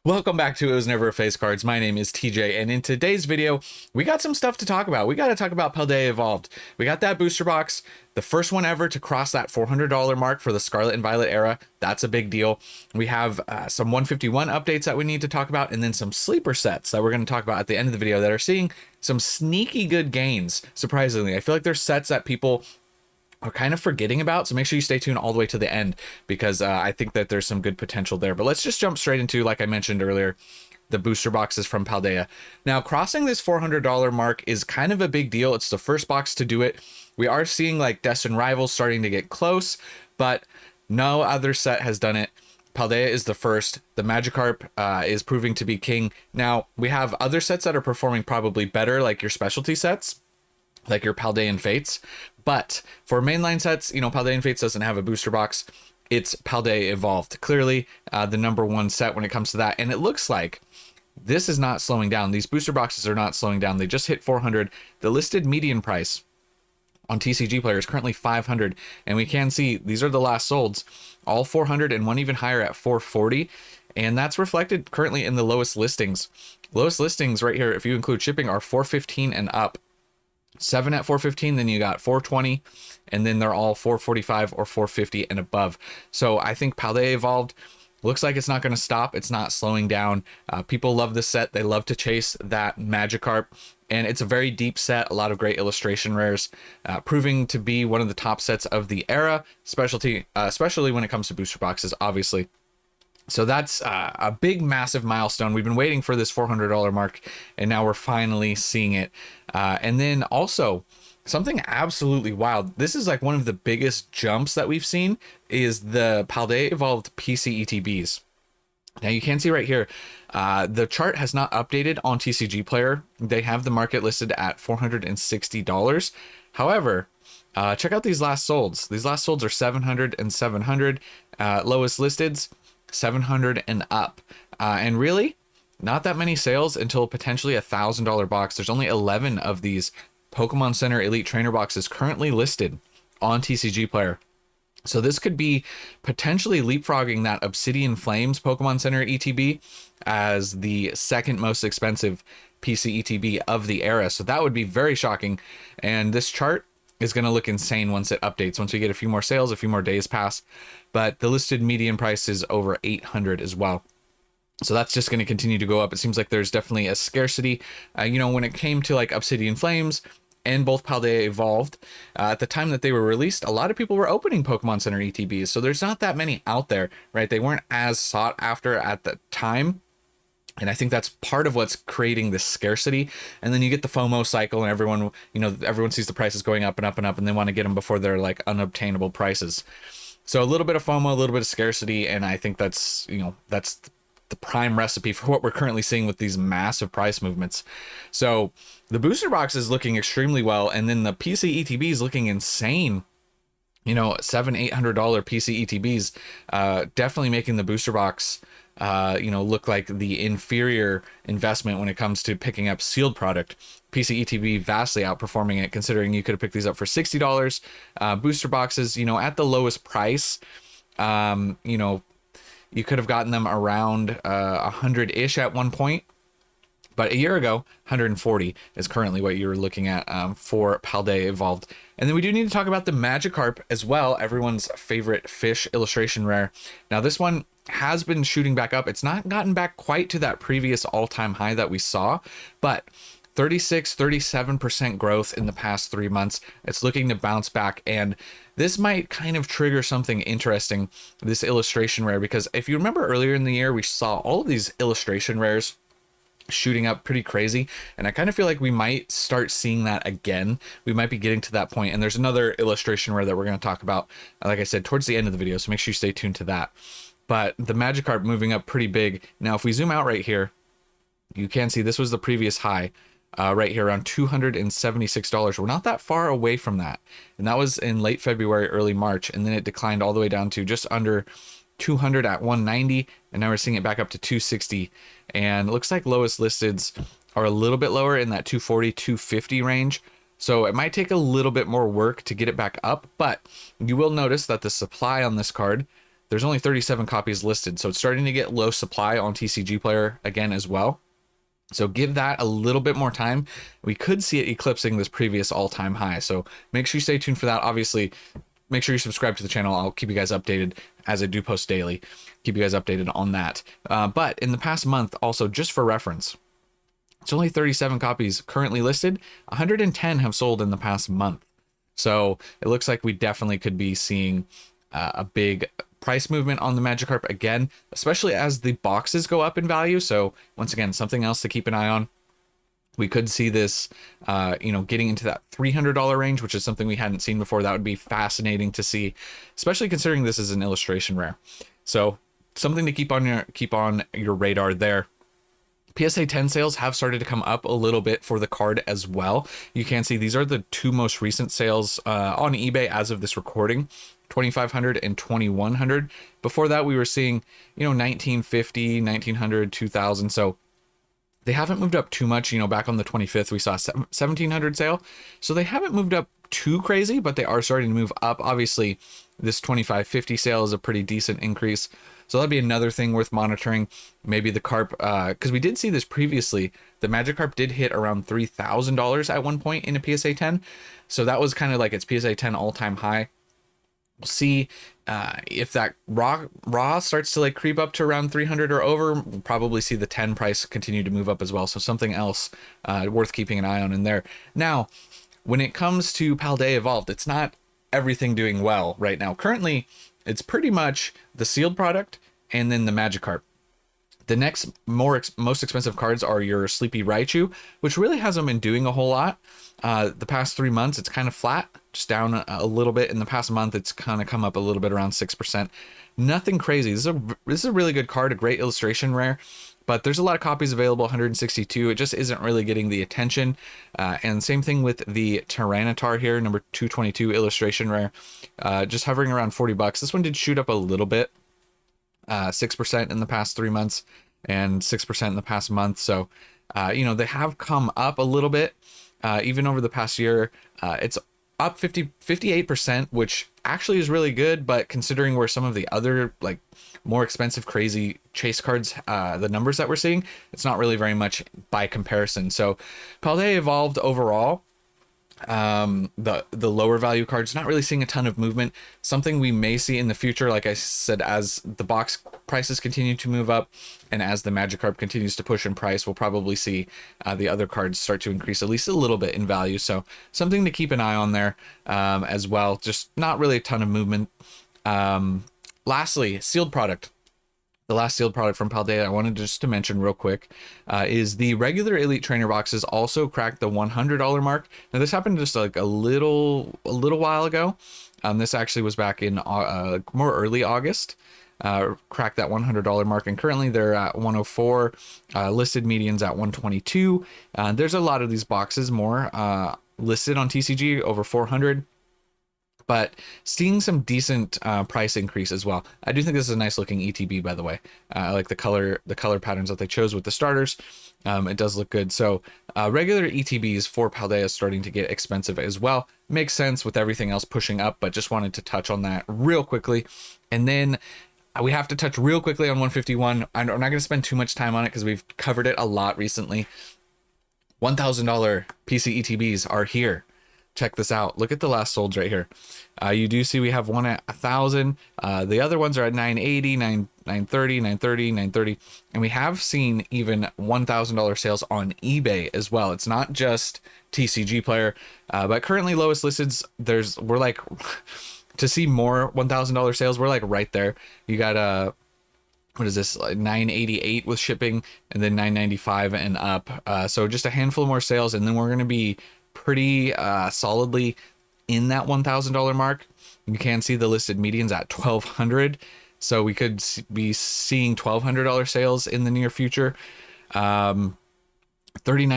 Welcome back to It Was Never a Face Cards. My name is TJ, and in today's video, we got some stuff to talk about. We got to talk about Paldea Evolved. We got that booster box, the first one ever to cross that $400 mark for the Scarlet and Violet era. That's a big deal. We have some 151 updates that we need to talk about, and then some sleeper sets that we're going to talk about at the end of the video that are seeing some sneaky good gains, surprisingly. I feel like there's sets that people are kind of forgetting about, so make sure you stay tuned all the way to the end because I think that there's some good potential there. But let's just jump straight into, like I mentioned earlier, the booster boxes from Paldea. Now, crossing this $400 mark is kind of a big deal. It's the first box to do it. We are seeing like Destined Rivals starting to get close, but no other set has done it. Paldea is the first. The Magikarp is proving to be king. Now, we have other sets that are performing probably better, like your specialty sets, like your Paldean Fates. But for mainline sets, you know, Paldean Fates doesn't have a booster box. It's Paldea Evolved. Clearly, the number one set when it comes to that. And it looks like this is not slowing down. These booster boxes are not slowing down. They just hit 400. The listed median price on TCG Player is currently 500. And we can see these are the last solds. All 400 and one even higher at 440. And that's reflected currently in the lowest listings. Lowest listings right here, if you include shipping, are 415 and up. 7 at 415, then you got 420, and then they're all 445 or 450 and above. So I think Paldea Evolved looks like it's not going to stop. It's not slowing down. People love this set. They love to chase that Magikarp, and it's a very deep set. A lot of great illustration rares, proving to be one of the top sets of the era, especially when it comes to booster boxes, obviously. So that's a big, massive milestone. We've been waiting for this $400 mark, and now we're finally seeing it. And then also, something absolutely wild. This is like one of the biggest jumps that we've seen is the Paldea Evolved PC ETBs. Now you can see right here, the chart has not updated on TCG Player. They have the market listed at $460. However, check out these last solds. These last solds are 700 and 700. Lowest listeds, 700 and up, and really not that many sales until potentially $1,000 box. There's only 11 of these Pokemon Center Elite Trainer boxes currently listed on TCG Player. So this could be potentially leapfrogging that Obsidian Flames Pokemon Center ETB as the second most expensive PC ETB of the era. So that would be very shocking. And this chart is going to look insane once it updates, once we get a few more sales, a few more days pass. But the listed median price is over 800 as well. So that's just going to continue to go up. It seems like there's definitely a scarcity. You know, when it came to like Obsidian Flames and both Paldea Evolved, at the time that they were released, a lot of people were opening Pokemon Center ETBs. So there's not that many out there, right? They weren't as sought after at the time. And I think that's part of what's creating this scarcity. And then you get the FOMO cycle and everyone, you know, everyone sees the prices going up and up and up, and they want to get them before they're like unobtainable prices. So a little bit of FOMO, a little bit of scarcity. And I think that's, you know, that's the prime recipe for what we're currently seeing with these massive price movements. So the booster box is looking extremely well. And then the PC ETB is looking insane. You know, $700-800 PC ETBs, definitely making the booster box you know, look like the inferior investment when it comes to picking up sealed product. PC ETB vastly outperforming it, considering you could have picked these up for $60. Booster boxes, you know, at the lowest price, you know, you could have gotten them around 100-ish at one point. But a year ago, 140 is currently what you're looking at for Paldea Evolved. And then we do need to talk about the Magikarp as well, everyone's favorite fish illustration rare. Now this one has been shooting back up. It's not gotten back quite to that previous all-time high that we saw, but 36-37% growth in the past 3 months. It's looking to bounce back, and this might kind of trigger something interesting, this illustration rare, because if you remember earlier in the year, we saw all of these illustration rares shooting up pretty crazy, and I kind of feel like we might start seeing that again. We might be getting to that point, and there's another illustration rare that we're going to talk about, like I said, towards the end of the video, so make sure you stay tuned to that. But the Magikarp moving up pretty big. Now if we zoom out right here, you can see this was the previous high right here around $276. We're not that far away from that, and that was in late February, early March, and then it declined all the way down to just under 200 at 190, and now we're seeing it back up to 260, and it looks like lowest listeds are a little bit lower in that 240-250 range. So it might take a little bit more work to get it back up, but you will notice that the supply on this card there's only 37 copies listed. So it's starting to get low supply on TCG Player again as well. So give that a little bit more time. We could see it eclipsing this previous all-time high. So make sure you stay tuned for that. Obviously, make sure you subscribe to the channel. I'll keep you guys updated as I do post daily. Keep you guys updated on that. But in the past month, also just for reference, it's only 37 copies currently listed. 110 have sold in the past month. So it looks like we definitely could be seeing a big price movement on the Magikarp again, especially as the boxes go up in value. So once again, something else to keep an eye on. We could see this, getting into that $300 range, which is something we hadn't seen before. That would be fascinating to see, especially considering this is an illustration rare. So something to keep on your radar there. PSA 10 sales have started to come up a little bit for the card as well. You can see these are the two most recent sales on eBay as of this recording, 2,500 and 2,100. Before that, we were seeing, 1950, 1900, 2000. So they haven't moved up too much. Back on the 25th, we saw 1,700 sale. So they haven't moved up too crazy, but they are starting to move up. Obviously, this 2,550 sale is a pretty decent increase. So that'd be another thing worth monitoring. Maybe the Carp, because we did see this previously. The Magikarp did hit around $3,000 at one point in a PSA 10. So that was kind of like its PSA 10 all-time high. We'll see if that raw starts to like creep up to around 300 or over. We'll probably see the 10 price continue to move up as well. So something else worth keeping an eye on in there. Now, when it comes to Paldea Evolved, it's not everything doing well right now. Currently, it's pretty much the sealed product and then the Magikarp. The next most expensive cards are your Sleepy Raichu, which really hasn't been doing a whole lot. The past 3 months, it's kind of flat, just down a little bit. In the past month, it's kind of come up a little bit, around 6%. Nothing crazy. This is a really good card, a great illustration rare, but there's a lot of copies available, 162. It just isn't really getting the attention. And same thing with the Tyranitar here, number 222 illustration rare, just hovering around $40. This one did shoot up a little bit. 6% in the past 3 months and 6% in the past month. So, they have come up a little bit, even over the past year. It's up 58%, which actually is really good. But considering where some of the other like more expensive, crazy chase cards, the numbers that we're seeing, it's not really very much by comparison. So Paldea Evolved overall, the lower value cards, not really seeing a ton of movement. Something we may see in the future, like I said, as the box prices continue to move up and as the Magikarp continues to push in price, we'll probably see the other cards start to increase at least a little bit in value. So something to keep an eye on there as well. Just not really a ton of movement. Lastly, sealed product. The last sealed product from Paldea I wanted just to mention real quick is the regular Elite Trainer boxes also cracked the $100 mark. Now this happened just like a little while ago. This actually was back in more early August. Cracked that $100 mark, and currently they're at 104. Listed medians at 122. There's a lot of these boxes more listed on TCG over 400. But seeing some decent price increase as well. I do think this is a nice looking ETB, by the way. I like the color patterns that they chose with the starters. It does look good. So regular ETBs for Paldea is starting to get expensive as well. Makes sense with everything else pushing up, but just wanted to touch on that real quickly. And then we have to touch real quickly on 151. I'm not going to spend too much time on it because we've covered it a lot recently. $1,000 PC ETBs are here. Check this out. Look at the last solds right here. You do see we have one at 1,000. The other ones are at 980, 930, 930, 930. And we have seen even $1,000 sales on eBay as well. It's not just TCG Player, but currently lowest listeds, we're like, to see more $1,000 sales, we're like right there. You got what is this, like 988 with shipping, and then 995 and up. So just a handful more sales, and then we're going to be pretty solidly in that $1,000 mark. You can see the listed medians at 1,200, so we could be seeing $1,200 sales in the near future. 39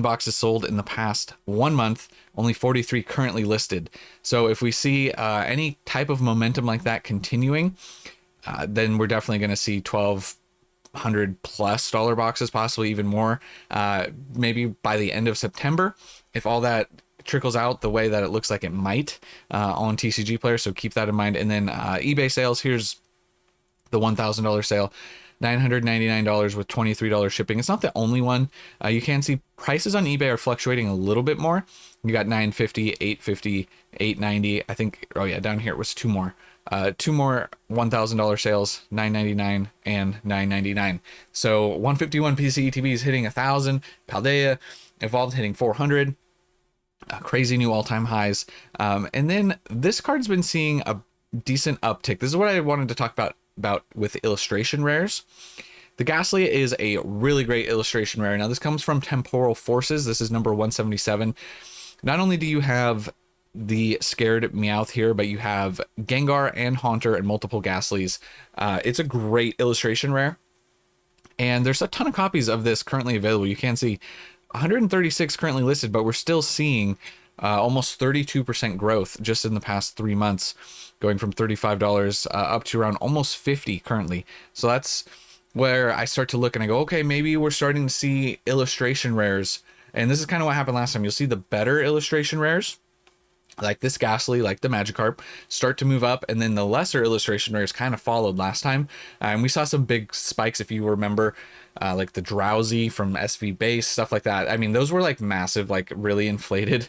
boxes sold in the past 1 month, only 43 currently listed. So if we see any type of momentum like that continuing, then we're definitely going to see $1,200+ boxes, possibly even more, maybe by the end of September, if all that trickles out the way that it looks like it might on TCG Player. So keep that in mind. And then eBay sales, here's the $1,000 sale, $999 with $23 shipping. It's not the only one. You can see prices on eBay are fluctuating a little bit more. You got $950, $850, $890. I think, oh yeah, down here it was two more $1,000 sales, $999 and $999. So 151 PCETB is hitting 1,000. Paldea Evolved hitting 400. Crazy new all-time highs. And then this card's been seeing a decent uptick. This is what I wanted to talk about with illustration rares. The Ghastly is a really great illustration rare. Now this comes from Temporal Forces. This is number 177. Not only do you have the Scared Meowth here, but you have Gengar and Haunter and multiple Ghastlies. It's a great illustration rare, and there's a ton of copies of this currently available. You can see 136 currently listed, but we're still seeing almost 32% growth just in the past 3 months, going from $35 up to around almost 50 currently. So that's where I start to look and I go, okay, maybe we're starting to see illustration rares. And this is kind of what happened last time. You'll see the better illustration rares, like this Ghastly, like the Magikarp, start to move up, and then the lesser illustration rares kind of followed last time. And we saw some big spikes, if you remember, like the Drowsy from SV Base, stuff like that. I mean, those were like massive, like really inflated,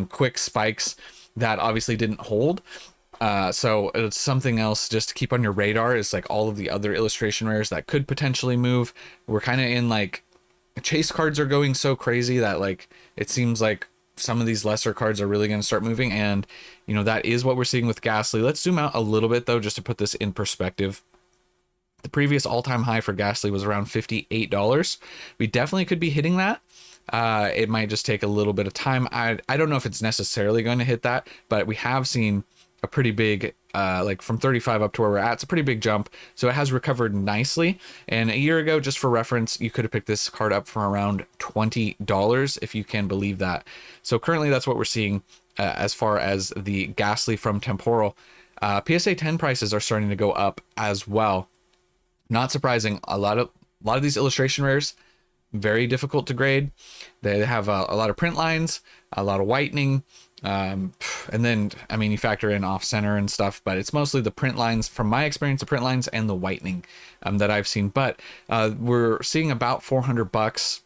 quick spikes that obviously didn't hold. So it's something else just to keep on your radar is like all of the other illustration rares that could potentially move. We're kind of in like chase cards are going so crazy that like it seems like some of these lesser cards are really going to start moving, and you know that is what we're seeing with Ghastly. Let's zoom out a little bit though, just to put this in perspective. The previous all-time high for Ghastly was around $58. We definitely could be hitting that. It might just take a little bit of time. I don't know if it's necessarily going to hit that, but we have seen a pretty big like from 35 up to where we're at. It's a pretty big jump, so it has recovered nicely. And a year ago, just for reference, you could have picked this card up for around $20, if you can believe that. So currently that's what we're seeing as far as the Ghastly from Temporal. PSA 10 prices are starting to go up as well. Not surprising. A lot of these illustration rares, very difficult to grade. They have a lot of print lines, a lot of whitening, and then I mean you factor in off center and stuff, but it's mostly the print lines, from my experience, the print lines and the whitening that I've seen. But we're seeing about $400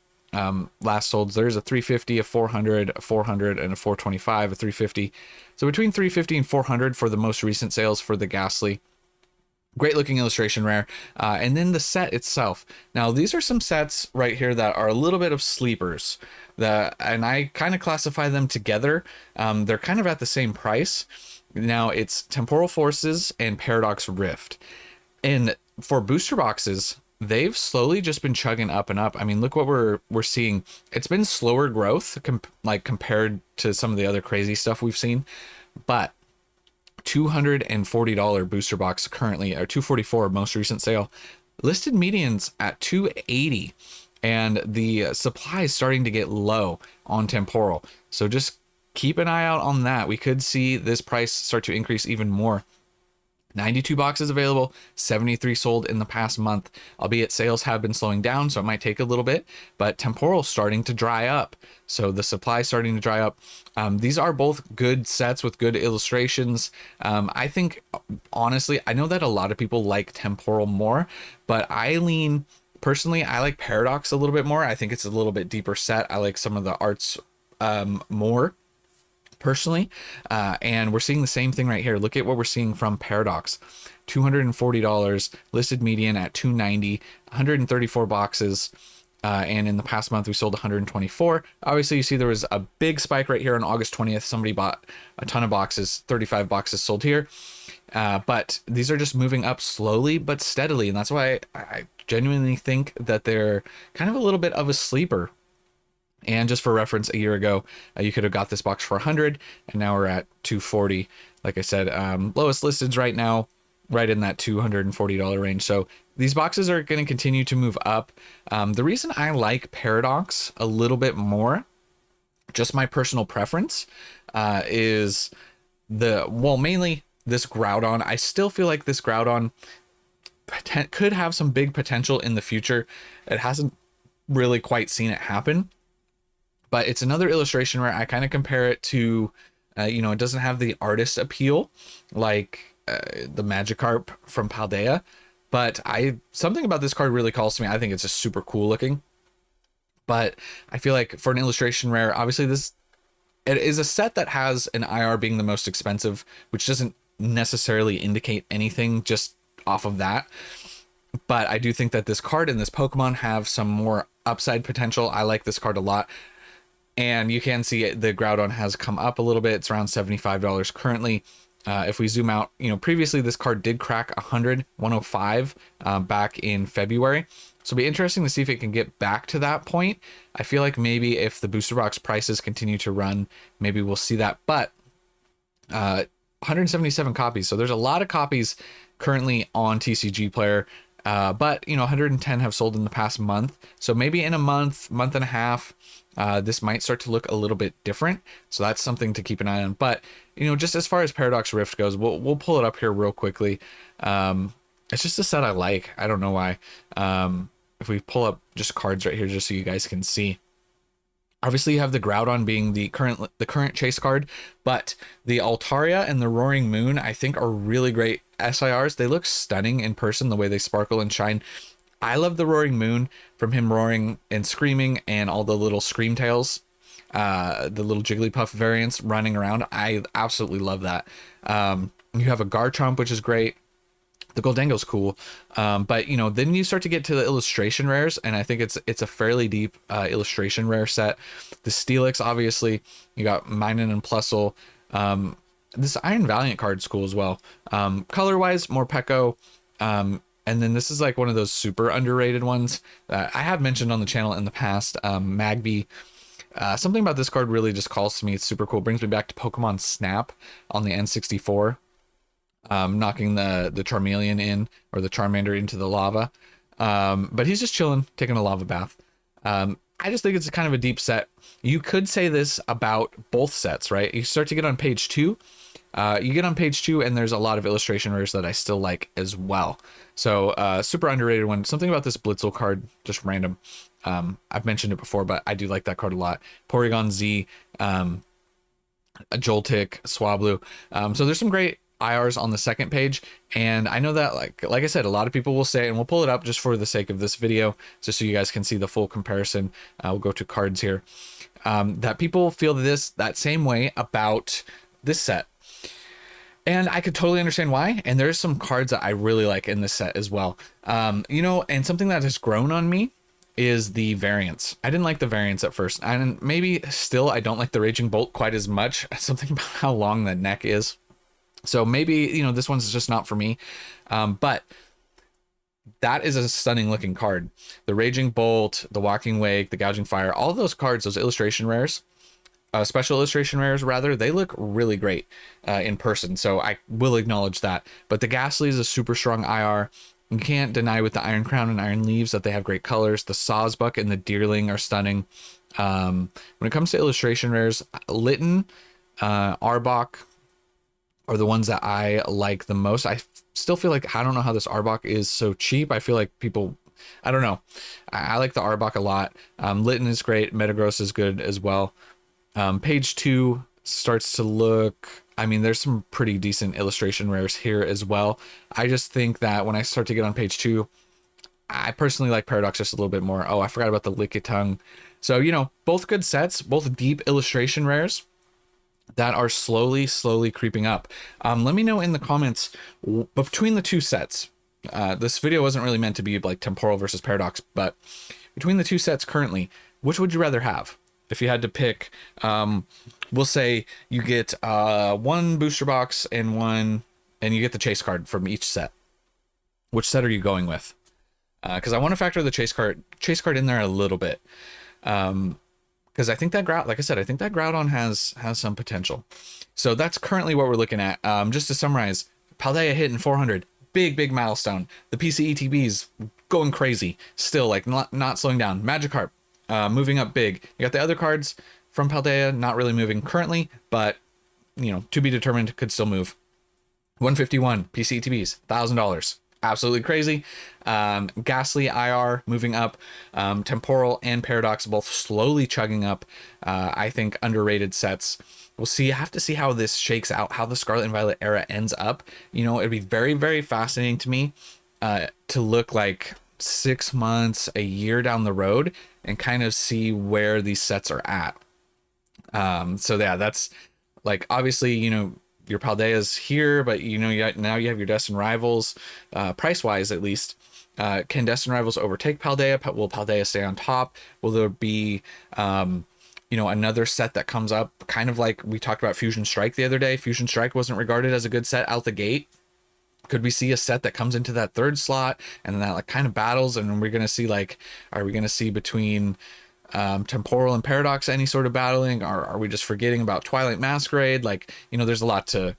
last sold. There's a 350, a 400, a 400, and a 425, a 350. So between 350 and 400 for the most recent sales for the Ghastly. Great looking illustration rare. And then the set itself. Now these are some sets right here that are a little bit of sleepers, and I kind of classify them together. They're kind of at the same price. Now it's Temporal Forces and Paradox Rift. And for booster boxes, they've slowly just been chugging up and up. I mean, look what we're seeing. It's been slower growth compared to some of the other crazy stuff we've seen, but $240 booster box currently, or $244 most recent sale, listed medians at $280, and the supply is starting to get low on Temporal. So just keep an eye out on that. We could see this price start to increase even more. 92 boxes available, 73 sold in the past month, albeit sales have been slowing down, so it might take a little bit, but Temporal's starting to dry up. So the supply is starting to dry up. These are both good sets with good illustrations. I think, honestly, I know that a lot of people like Temporal more, but I lean, personally, I like Paradox a little bit more. I think it's a little bit deeper set. I like some of the arts more, personally, and we're seeing the same thing right here. Look at what we're seeing from Paradox. $240 listed median at $290, 134 boxes, and in the past month we sold 124. Obviously you see there was a big spike right here on August 20th. Somebody bought a ton of boxes, 35 boxes sold here, but these are just moving up slowly but steadily, and that's why I genuinely think that they're kind of a little bit of a sleeper. And just for reference, a year ago, you could have got this box for 100, and now we're at 240. Like I said, lowest listeds right now, right in that $240 range. So these boxes are going to continue to move up. The reason I like Paradox a little bit more, just my personal preference, is mainly this Groudon. I still feel like this Groudon could have some big potential in the future. It hasn't really quite seen it happen. But it's another illustration where I kind of compare it to, it doesn't have the artist appeal like the Magikarp from Paldea, But something about this card really calls to me. I think it's just super cool looking. But I feel like for an illustration rare, obviously it is a set that has an IR being the most expensive, which doesn't necessarily indicate anything just off of that. But I do think that this card and this Pokemon have some more upside potential. I like this card a lot. And you can see the Groudon has come up a little bit. It's around $75 currently. If we zoom out, previously this card did crack 105 back in February. So it'll be interesting to see if it can get back to that point. I feel like maybe if the booster box prices continue to run, maybe we'll see that. But 177 copies. So there's a lot of copies currently on TCG Player. But 110 have sold in the past month. So maybe in a month and a half, this might start to look a little bit different. So that's something to keep an eye on. But just as far as Paradox Rift goes, we'll pull it up here real quickly. It's just a set I like. I don't know why. If we pull up just cards right here, just so you guys can see. Obviously, you have the Groudon being the current chase card, but the Altaria and the Roaring Moon, I think, are really great SIRs. They look stunning in person, the way they sparkle and shine. I love the Roaring Moon from him roaring and screaming and all the little scream tails, the little Jigglypuff variants running around. I absolutely love that. You have a Garchomp, which is great. The Goldengo's cool, but then you start to get to the illustration rares, and I think it's a fairly deep illustration rare set. The Steelix, obviously, you got Minun and Plusle. This Iron Valiant card's cool as well. Color wise, more Peko, and then this is like one of those super underrated ones that I have mentioned on the channel in the past. Magby. Something about this card really just calls to me. It's super cool. Brings me back to Pokemon Snap on the N64. Knocking the Charmeleon in, or the Charmander into the lava. But he's just chilling, taking a lava bath. I just think it's kind of a deep set. You could say this about both sets, right? You start to get on page 2. You get on page 2 and there's a lot of illustration rares that I still like as well. So super underrated one. Something about this Blitzel card, just random. I've mentioned it before, but I do like that card a lot. Porygon Z, a Joltik, Swablu. So there's some great IRs on the second page, and I know that like I said, a lot of people will say, and we'll pull it up just for the sake of this video, just so you guys can see the full comparison. We'll go to cards here. That people feel that same way about this set, and I could totally understand why. And there's some cards that I really like in this set as well. And something that has grown on me is the variants. I didn't like the variants at first, and maybe still I don't like the Raging Bolt quite as much. Something about how long the neck is. So maybe, this one's just not for me. But that is a stunning looking card. The Raging Bolt, the Walking Wake, the Gouging Fire, all of those cards, those illustration rares, special illustration rares rather, they look really great in person. So I will acknowledge that. But the Ghastly is a super strong IR. You can't deny with the Iron Crown and Iron Leaves that they have great colors. The Sawsbuck and the Deerling are stunning. When it comes to illustration rares, Litten, Arbok, are the ones that I like the most. I still feel like, I don't know how this Arbok is so cheap. I feel like people, I don't know. I like the Arbok a lot. Litten is great. Metagross is good as well. Page 2 starts to look, there's some pretty decent illustration rares here as well. I just think that when I start to get on page 2, I personally like Paradox just a little bit more. Oh, I forgot about the Lickitung. So, both good sets, both deep illustration rares that are slowly creeping up. Let me know in the comments between the two sets. This video wasn't really meant to be like Temporal versus Paradox, but between the two sets currently, which would you rather have? If you had to pick, we'll say you get one booster box and you get the chase card from each set. Which set are you going with? Because I want to factor the chase card in there a little bit. Because I think that like I said, I think that Groudon has some potential. So that's currently what we're looking at. Just to summarize, Paldea hitting 400, big milestone. The PCETB's going crazy, still like not slowing down. Magikarp moving up big. You got the other cards from Paldea not really moving currently, but to be determined, could still move. 151 PCETB's, $1,000. Absolutely crazy. Ghastly IR moving up. Temporal and Paradox both slowly chugging up. I think underrated sets. We'll see. Have to see how this shakes out, how the Scarlet and Violet era ends up. It'd be very fascinating to me to look like 6 months, a year down the road and kind of see where these sets are at. So yeah, that's like, obviously, you know, your Paldea's here, but you know, now you have your Destined Rivals, price wise at least. Can Destined Rivals overtake Paldea? Will Paldea stay on top? Will there be, you know, another set that comes up, kind of like we talked about Fusion Strike the other day? Fusion Strike wasn't regarded as a good set out the gate. Could we see a set that comes into that third slot and then that like kind of battles, and we're gonna see like, are we gonna see between Temporal and Paradox any sort of battling? Are we just forgetting about Twilight Masquerade? Like, you know, there's a lot to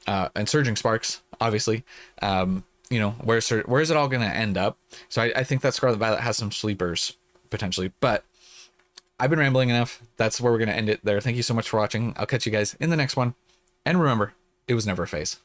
and Surging Sparks, obviously. You know, where's it all gonna end up? So I think that Scarlet Violet has some sleepers potentially, but I've been rambling enough. That's where we're gonna end it there. Thank you so much for watching. I'll catch you guys in the next one, and remember, it was never a phase.